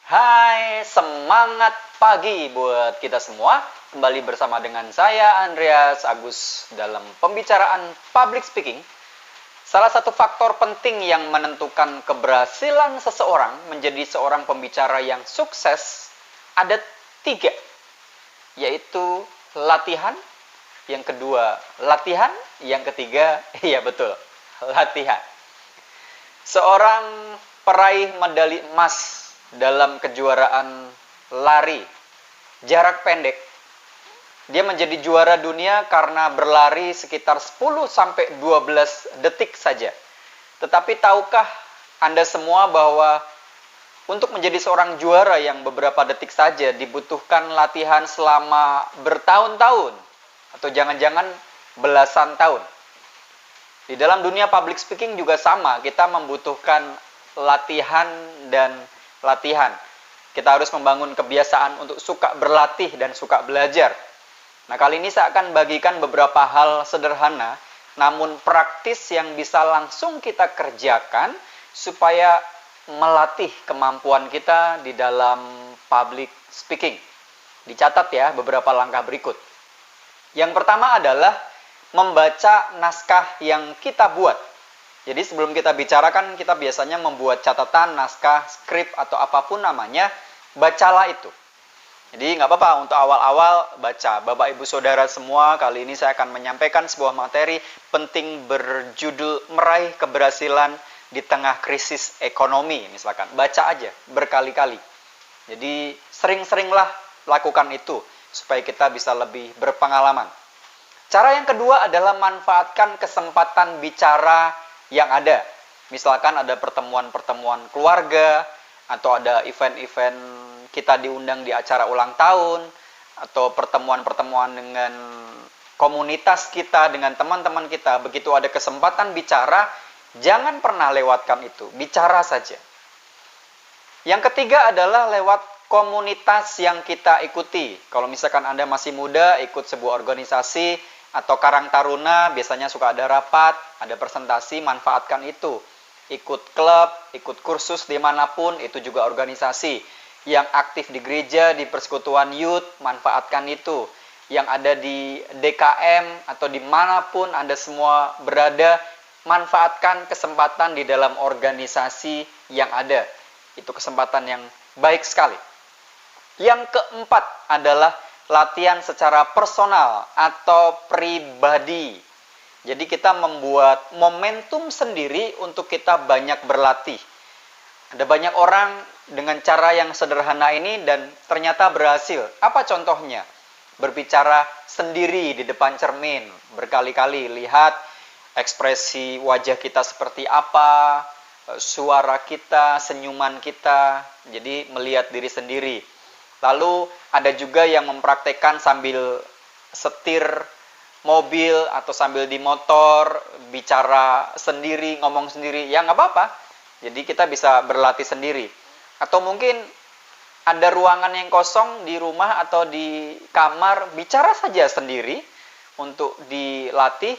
Hai, semangat pagi buat kita semua. Kembali bersama dengan saya, Andreas Agus, dalam pembicaraan public speaking. Salah satu faktor penting yang menentukan keberhasilan seseorang menjadi seorang pembicara yang sukses ada 3, yaitu latihan, yang kedua latihan, yang ketiga, iya betul, latihan. Seorang peraih medali emas dalam kejuaraan lari jarak pendek. Dia menjadi juara dunia karena berlari sekitar 10-12 detik saja. Tetapi tahukah Anda semua bahwa untuk menjadi seorang juara yang beberapa detik saja dibutuhkan latihan selama bertahun-tahun atau jangan-jangan belasan tahun. Di dalam dunia public speaking juga sama, kita membutuhkan latihan dan latihan. Kita harus membangun kebiasaan untuk suka berlatih dan suka belajar. Nah, kali ini saya akan bagikan beberapa hal sederhana, namun praktis yang bisa langsung kita kerjakan supaya melatih kemampuan kita di dalam public speaking. Dicatat ya beberapa langkah berikut. Yang pertama adalah membaca naskah yang kita buat. Jadi sebelum kita bicarakan, kita biasanya membuat catatan, naskah, skrip, atau apapun namanya, bacalah itu. Jadi nggak apa-apa untuk awal-awal baca. Bapak, Ibu, Saudara semua, kali ini saya akan menyampaikan sebuah materi penting berjudul Meraih Keberhasilan di Tengah Krisis Ekonomi, misalkan. Baca aja, berkali-kali. Jadi sering-seringlah lakukan itu, supaya kita bisa lebih berpengalaman. Cara yang kedua adalah manfaatkan kesempatan bicara yang ada. Misalkan ada pertemuan-pertemuan keluarga, atau ada event-event kita diundang di acara ulang tahun, atau pertemuan-pertemuan dengan komunitas kita, dengan teman-teman kita. Begitu ada kesempatan bicara, jangan pernah lewatkan itu, bicara saja. Yang ketiga adalah lewat komunitas yang kita ikuti. Kalau misalkan Anda masih muda, ikut sebuah organisasi, atau Karang Taruna, biasanya suka ada rapat, ada presentasi, manfaatkan itu. Ikut klub, ikut kursus dimanapun, itu juga organisasi. Yang aktif di gereja, di persekutuan youth, manfaatkan itu. Yang ada di DKM, atau dimanapun Anda semua berada, manfaatkan kesempatan di dalam organisasi yang ada. Itu kesempatan yang baik sekali. Yang keempat adalah latihan secara personal atau pribadi. Jadi kita membuat momentum sendiri untuk kita banyak berlatih. Ada banyak orang dengan cara yang sederhana ini dan ternyata berhasil. Apa contohnya? Berbicara sendiri di depan cermin, berkali-kali lihat ekspresi wajah kita seperti apa, suara kita, senyuman kita. Jadi melihat diri sendiri. Lalu ada juga yang mempraktekkan sambil setir mobil atau sambil di motor, bicara sendiri, ngomong sendiri. Ya nggak apa-apa. Jadi kita bisa berlatih sendiri. Atau mungkin ada ruangan yang kosong di rumah atau di kamar, bicara saja sendiri untuk dilatih.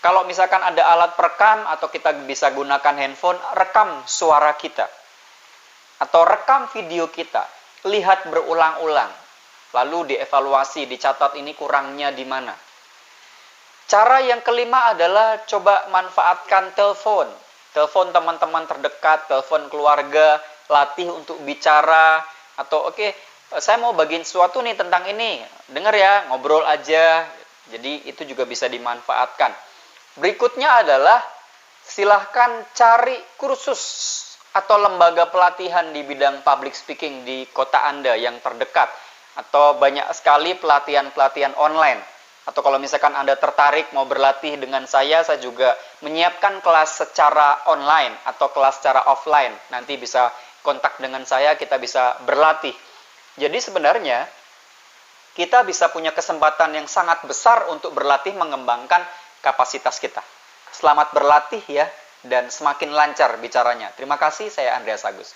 Kalau misalkan ada alat perekam atau kita bisa gunakan handphone, rekam suara kita. Atau rekam video kita. Lihat berulang-ulang, lalu dievaluasi, dicatat ini kurangnya di mana. Cara yang kelima adalah coba manfaatkan telepon. Telepon teman-teman terdekat, telepon keluarga, latih untuk bicara. Atau oke, saya mau bagiin sesuatu nih tentang ini, dengar ya, ngobrol aja. Jadi itu juga bisa dimanfaatkan. Berikutnya adalah silahkan cari kursus atau lembaga pelatihan di bidang public speaking di kota Anda yang terdekat. Atau banyak sekali pelatihan-pelatihan online. Atau kalau misalkan Anda tertarik mau berlatih dengan saya juga menyiapkan kelas secara online atau kelas secara offline. Nanti bisa kontak dengan saya, kita bisa berlatih. Jadi sebenarnya kita bisa punya kesempatan yang sangat besar untuk berlatih mengembangkan kapasitas kita. Selamat berlatih ya. Dan semakin lancar bicaranya. Terima kasih, saya Andreas Agus.